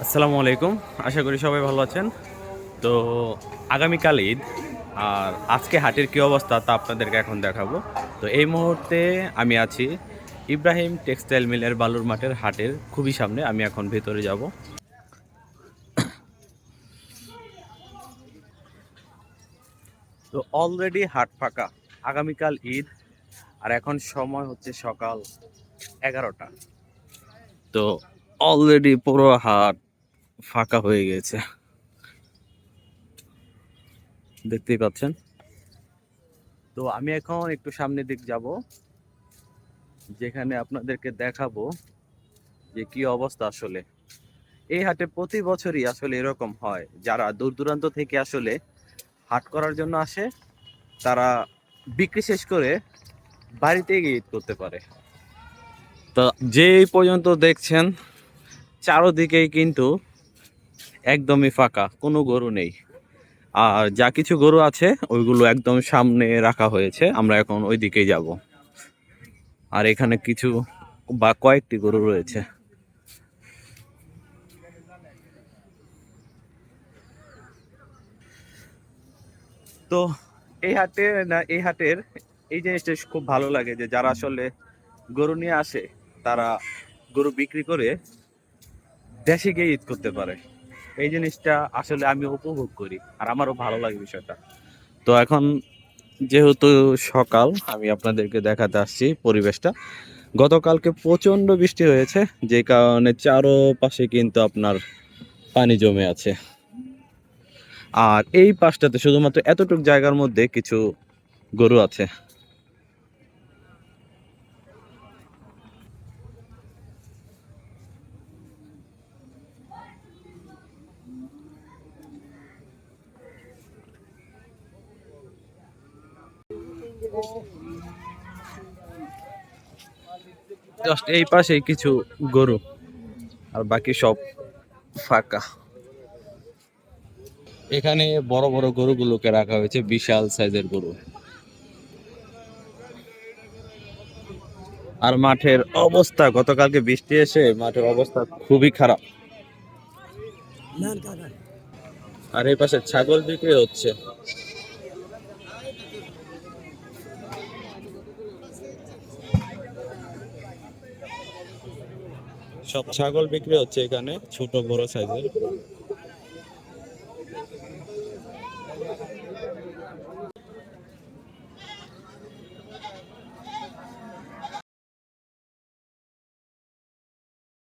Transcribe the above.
আসসালামু আলাইকুম। আশা করি সবাই ভালো আছেন। তো আগামীকাল ঈদ, আর আজকে হাটের কী অবস্থা তা আপনাদেরকে এখন দেখাবো। তো এই মুহূর্তে আমি আছি ইব্রাহিম টেক্সটাইল মিলের বালুর মাঠের হাটের খুবই সামনে। আমি এখন ভেতরে যাব। তো অলরেডি হাট ফাঁকা, আগামীকাল ঈদ, আর এখন সময় হচ্ছে সকাল 11টা। তো অলরেডি পুরো হাট ফাঁকা হয়ে গেছে, দেখতেই পাচ্ছেন। তো আমি এখন একটু সামনের দিক যাব, যেখানে আপনাদেরকে দেখাবো যে কি অবস্থা আসলে। এই হাটে প্রতি বছরই আসলে এরকম হয়, যারা দূর দূরান্ত থেকে আসলে হাট করার জন্য আসে, তারা বিক্রি শেষ করে বাড়িতে গিয়ে ঈদ করতে পারে। তো যে পর্যন্ত দেখছেন চারোদিকেই কিন্তু একদমই ফাঁকা, কোনো গরু নেই। আর যা কিছু গরু আছে ওইগুলো একদম সামনে রাখা হয়েছে, আমরা এখন ওই দিকেই যাব। আর এখানে কিছু বা কয়েকটি গরু রয়েছে। তো এই হাটের এই জিনিসটা খুব ভালো লাগে যে যারা আসলে গরু নিয়ে আসে, তারা গরু বিক্রি করে দেশে গিয়ে ঈদ করতে পারে। এই জিনিসটা আসলে আমি উপভোগ করি, আর আমারও ভালো লাগে বিষয়টা। তো এখন যেহেতু সকাল, আমি আপনাদেরকে দেখাতে আসছি পরিবেশটা। গতকালকে প্রচন্ড বৃষ্টি হয়েছে, যে কারণে চারোপাশে কিন্তু আপনার পানি জমে আছে। আর এই পাশটাতে শুধুমাত্র এতটুকু জায়গার মধ্যে কিছু গরু আছে। জাস্ট এই পাশে কিছু গরু, আর বাকি সব ফাঁকা। এখানে বড় বড় গরুগুলোকে রাখা হয়েছে, বিশাল সাইজের গরু। আর মাঠের অবস্থা, গতকালকে বৃষ্টি এসে মাঠের অবস্থা খুবই খারাপ। আর এই পাশে ছাগল বিক্রি হচ্ছে। সব ছাগল বিক্রি হচ্ছে এখানে, ছোট বড় সাইজের।